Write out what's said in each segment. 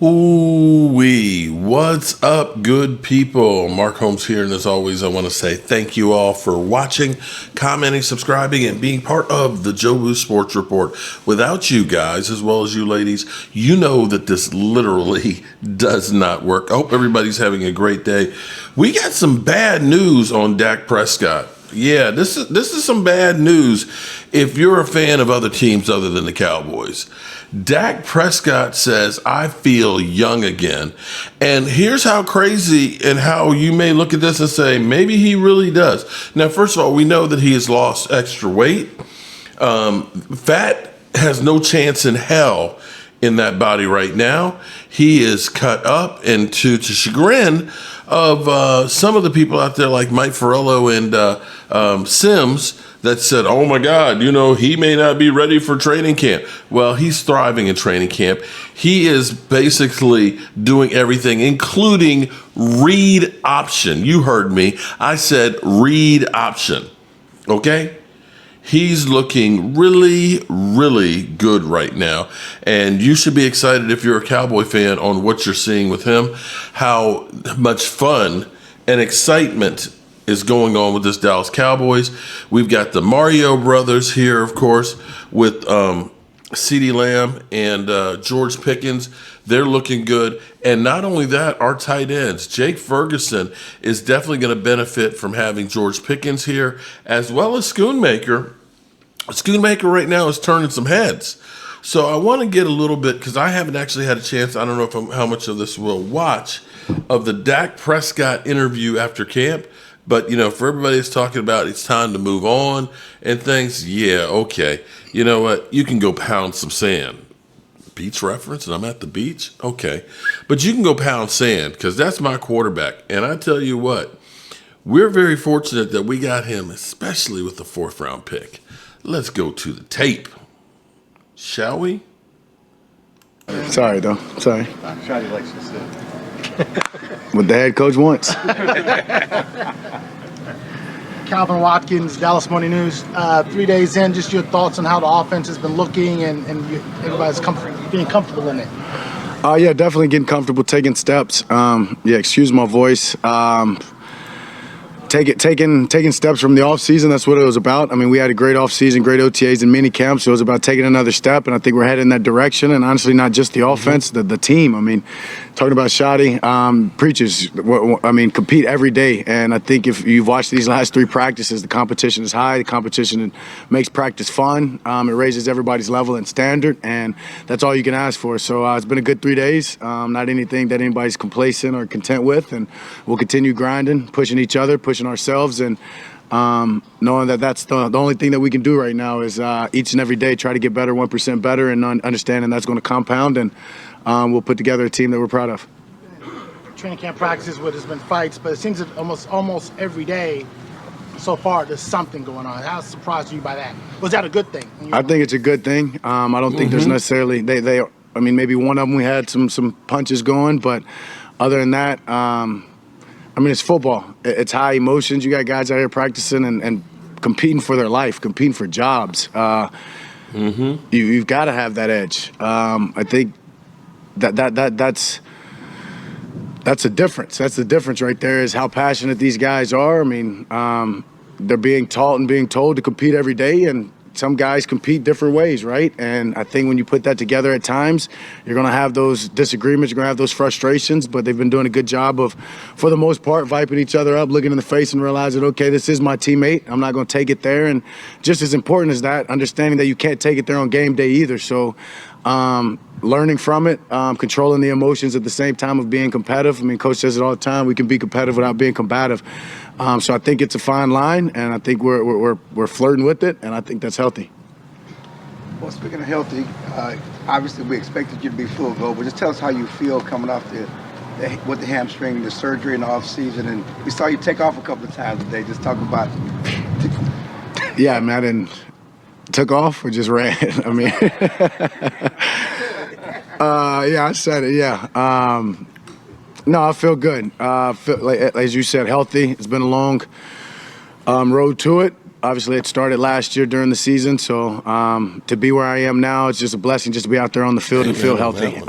Ooh-wee. What's up, good people? Mark Holmes here, and as always, I want to say thank you all for watching, commenting, subscribing, and being part of the Joe Boo Sports Report. Without you guys, as well as you ladies, you know that this literally does not work. I hope everybody's having a great day. We got some bad news on Dak Prescott. Yeah, this is some bad news if you're a fan of other teams other than the Cowboys. Dak Prescott says, I feel young again. And here's how crazy and how you may look at this and say, maybe he really does. Now, first of all, we know that he has lost extra weight. Fat has no chance in hell in that body right now. He is cut up, and to chagrin of some of the people out there like Mike Farello and Sims that said, oh my God, he may not be ready for training camp. Well, he's thriving in training camp. He is basically doing everything, including read option. You heard me. I said read option. Okay? He's looking really, really good right now. And you should be excited if you're a Cowboy fan on what you're seeing with him, how much fun and excitement is going on with this Dallas Cowboys. We've got the Mario brothers here, of course, with CeeDee Lamb and George Pickens. They're looking good. And not only that, our tight ends, Jake Ferguson is definitely going to benefit from having George Pickens here, as well as Schoonmaker. Schoonmaker right now is turning some heads. So I want to get a little bit, because I haven't actually had a chance, I don't know how much of this we'll watch, of the Dak Prescott interview after camp. But, for everybody that's talking about it's time to move on and things, yeah, okay. You know what? You can go pound some sand. Beach reference, and I'm at the beach? Okay. But you can go pound sand, because that's my quarterback. And I tell you what, we're very fortunate that we got him, especially with the 4th round pick. Let's go to the tape, shall we? Sorry, though. Sorry. Shotty likes to sit. What the head coach wants. Calvin Watkins, Dallas Morning News. 3 days in, just your thoughts on how the offense has been looking and everybody's being comfortable in it. Yeah, definitely getting comfortable, taking steps. Excuse my voice. Taking steps from the offseason, that's what it was about. I mean, we had a great offseason, great OTAs and mini camps, so it was about taking another step, and I think we're headed in that direction. And honestly, not just the offense, the team. I mean, talking about Shotty, preaches, compete every day. And I think if you've watched these last 3 practices, the competition is high. The competition makes practice fun. It raises everybody's level and standard, and that's all you can ask for. So it's been a good 3 days. Not anything that anybody's complacent or content with, and we'll continue grinding, pushing each other, pushing ourselves, and knowing that that's the only thing that we can do right now is each and every day try to get better, 1% better, and understanding that's going to compound, and we'll put together a team that we're proud of. Training camp practices where there's been fights, but it seems that almost every day so far there's something going on. How surprised are you by that? Was that a good thing? I think it's a good thing. I don't think there's necessarily maybe one of them we had some punches going, but other than that, it's football. It's high emotions. You got guys out here practicing and competing for their life, competing for jobs. You've got to have that edge. I think that's a difference. That's the difference right there, is how passionate these guys are. I mean, they're being taught and being told to compete every day, and some guys compete different ways, right? And I think when you put that together at times, you're going to have those disagreements, you're going to have those frustrations, but they've been doing a good job of, for the most part, vibing each other up, looking in the face and realizing, okay, this is my teammate. I'm not going to take it there. And just as important as that, understanding that you can't take it there on game day either. So learning from it, controlling the emotions at the same time of being competitive. I mean, Coach says it all the time, we can be competitive without being combative. So I think it's a fine line, and I think we're flirting with it, and I think that's healthy. Well, speaking of healthy, obviously we expected you to be full go, but just tell us how you feel coming off with the hamstring, the surgery in the offseason, and we saw you take off a couple of times today. Just talk about it. Yeah, I didn't took off or just ran. I mean, I said it, yeah. No, I feel good. Feel like, as you said, healthy. It's been a long road to it. Obviously, it started last year during the season, so to be where I am now, it's just a blessing just to be out there on the field and feel healthy.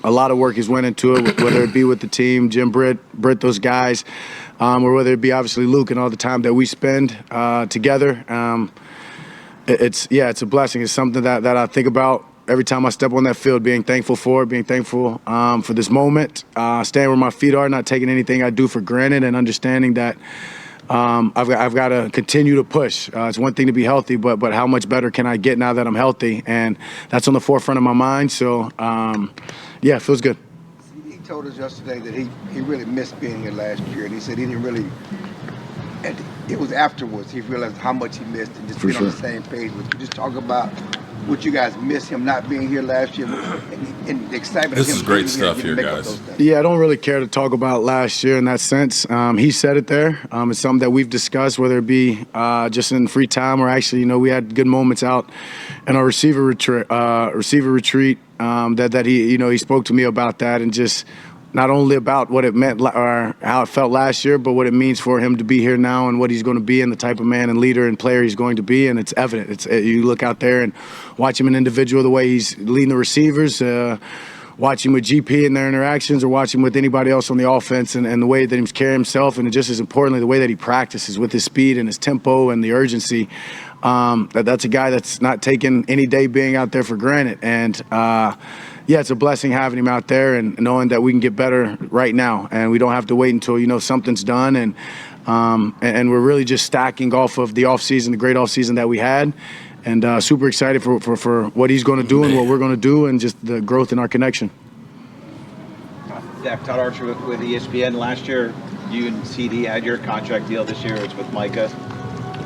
A lot of work has went into it, whether it be with the team, Jim, Britt, those guys, or whether it be obviously Luke and all the time that we spend together. It's a blessing. It's something that I think about every time I step on that field, being thankful for it, being thankful for this moment, staying where my feet are, not taking anything I do for granted, and understanding that I've got to continue to push. It's one thing to be healthy, but how much better can I get now that I'm healthy? And that's on the forefront of my mind. So, it feels good. He told us yesterday that he really missed being here last year, and he said he didn't really. And it was afterwards he realized how much he missed and just being on the same page with you. Just talk about what you guys miss him not being here last year and the excitement. This of him is great being stuff here here, guys. Yeah, I don't really care to talk about last year in that sense. He said it there. It's something that we've discussed, whether it be just in free time or actually, we had good moments out in our receiver retreat. That he spoke to me about that, and just not only about what it meant or how it felt last year, but what it means for him to be here now and what he's going to be and the type of man and leader and player he's going to be. And it's evident. You look out there and watch him an individual, the way he's leading the receivers, watch him with GP in their interactions, or watch him with anybody else on the offense, and the way that he's carrying himself, and just as importantly, the way that he practices with his speed and his tempo and the urgency. That's a guy that's not taking any day being out there for granted. And it's a blessing having him out there and knowing that we can get better right now, and we don't have to wait until something's done. And we're really just stacking off of the offseason, the great offseason that we had, and super excited for what he's going to do and what we're going to do, and just the growth in our connection. Dak, Todd Archer with ESPN last year. You and CD had your contract deal this year. It's with Micah.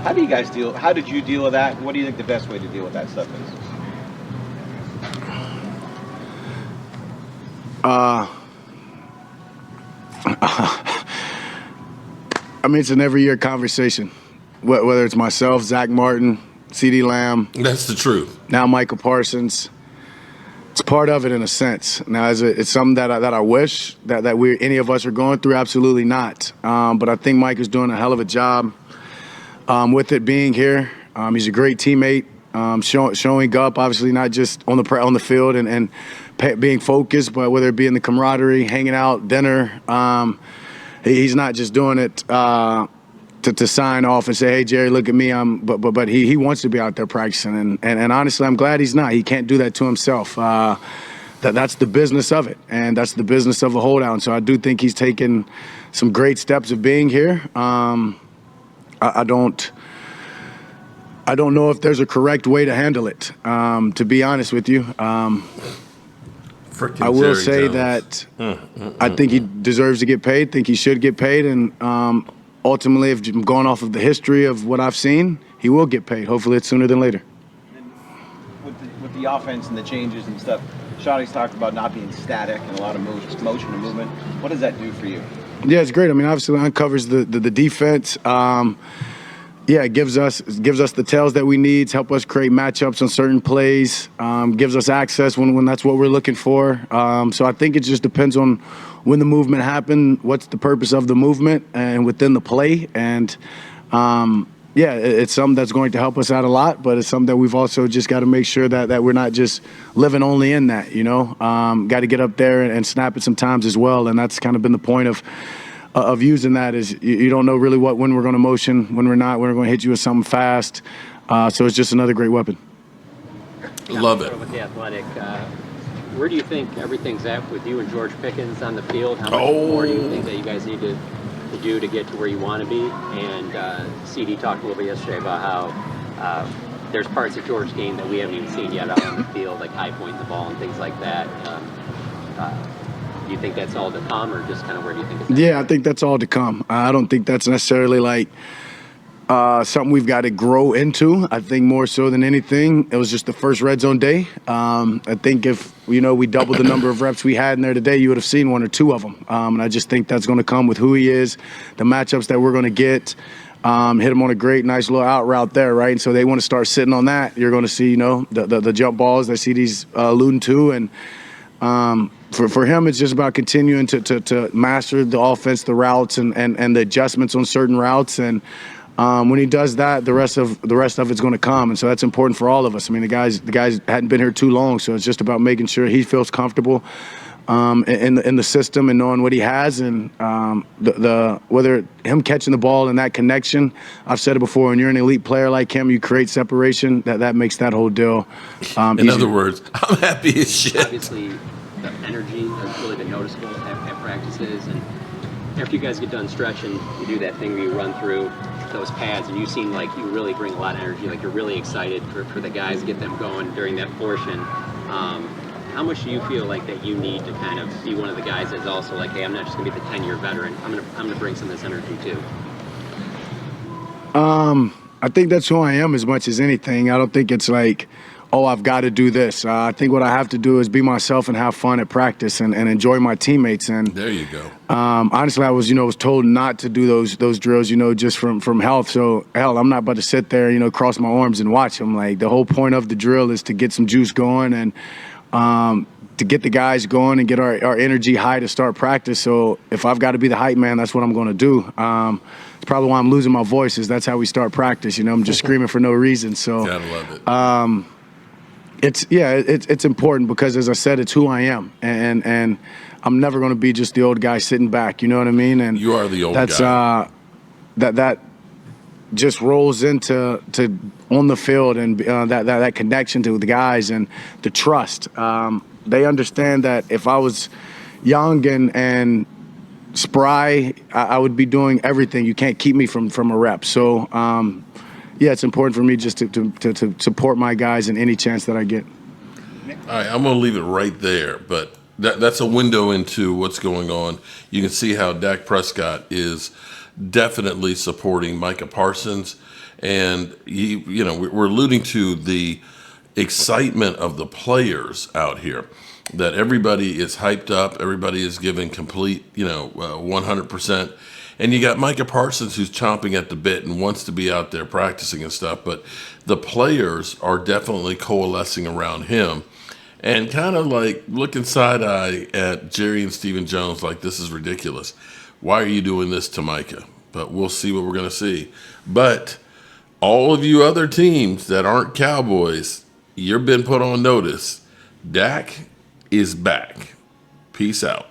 How do you guys deal? How did you deal with that? What do you think the best way to deal with that stuff is? It's an every year conversation, whether it's myself, Zach Martin, CD Lamb. That's the truth. Now Micah Parsons. It's part of it in a sense. Now, it's something that I wish that any of us are going through. Absolutely not. But I think Mike is doing a hell of a job with it being here. He's a great teammate, showing up, obviously not just on the field and being focused, but whether it be in the camaraderie, hanging out, dinner. He's not just doing it to sign off and say, "Hey, Jerry, look at me." But he wants to be out there practicing, and honestly, I'm glad he's not. He can't do that to himself. That's the business of it, and that's the business of a holdout. And so I do think he's taken some great steps of being here. I don't know if there's a correct way to handle it, to be honest with you. I will say that I think he deserves to get paid, think he should get paid, and ultimately, if I'm going off of the history of what I've seen, he will get paid. Hopefully it's sooner than later. And with the offense and the changes and stuff, Shawty's talked about not being static and a lot of motion and movement. What does that do for you? Yeah, it's great. Obviously it uncovers the defense. It gives us the tells that we need to help us create matchups on certain plays, gives us access when that's what we're looking for. So I think it just depends on when the movement happened, what's the purpose of the movement and within the play. And, it's something that's going to help us out a lot, but it's something that we've also just got to make sure that we're not just living only in that, got to get up there and snap it sometimes as well. And that's kind of been the point of using that is you don't know really when we're going to motion, when we're not, when we're going to hit you with something fast. So it's just another great weapon. Love it. With the Athletic, where do you think everything's at with you and George Pickens on the field? How much more do you think that you guys need to do to get to where you want to be? And CD talked a little bit yesterday about how there's parts of George's game that we haven't even seen yet out on the field, like high pointing the ball and things like that. Do you think that's all to come, or just kind of where do you think it's at? Yeah, I think that's all to come. I don't think that's necessarily like something we've got to grow into. I think more so than anything, it was just the first red zone day. I think if we doubled the number of reps we had in there today, you would have seen one or two of them. And I just think that's going to come with who he is, the matchups that we're going to get. Hit him on a great, nice little out route there, right? And so they want to start sitting on that. You're going to see, the jump balls that CD's alluding to, and for him, it's just about continuing to master the offense, the routes, and the adjustments on certain routes. And when he does that, the rest of it's going to come. And so that's important for all of us. The guys hadn't been here too long, so it's just about making sure he feels comfortable in the system and knowing what he has, and whether him catching the ball and that connection. I've said it before, when you're an elite player like him, you create separation. That makes that whole deal In easier. other words, I'm happy as shit. Obviously, the energy has really been noticeable at practices, and after you guys get done stretching, you do that thing where you run through those pads, and you seem like you really bring a lot of energy, like you're really excited for the guys to get them going during that portion. How much do you feel like that you need to kind of be one of the guys that's also like, hey, I'm not just gonna be the 10-year veteran, I'm gonna bring some of this energy too? I think that's who I am as much as anything. I don't think it's like, oh, I've got to do this. I think what I have to do is be myself and have fun at practice and enjoy my teammates. And There you go. honestly, I was told not to do those drills, just from health. So hell, I'm not about to sit there, cross my arms and watch them. Like, the whole point of the drill is to get some juice going and to get the guys going and get our energy high to start practice. So if I've got to be the hype man, that's what I'm going to do. It's probably why I'm losing my voice, is that's how we start practice. I'm just screaming for no reason. So Gotta love it. it's important because, as I said, it's who I am, and I'm never going to be just the old guy sitting back. You know what I mean? And You are the old guy. That just rolls into on the field, and that connection to the guys and the trust. They understand that if I was young and spry, I would be doing everything. You can't keep me from a rep. So it's important for me just to support my guys in any chance that I get. All right, I'm going to leave it right there, but that's a window into what's going on. You can see how Dak Prescott is definitely supporting Micah Parsons, and we're alluding to the excitement of the players out here, that everybody is hyped up, everybody is giving complete 100%. And you got Micah Parsons, who's chomping at the bit and wants to be out there practicing and stuff, but the players are definitely coalescing around him and kind of like looking side-eye at Jerry and Stephen Jones like, this is ridiculous. Why are you doing this to Micah? But we'll see what we're going to see. But all of you other teams that aren't Cowboys, you've been put on notice. Dak is back. Peace out.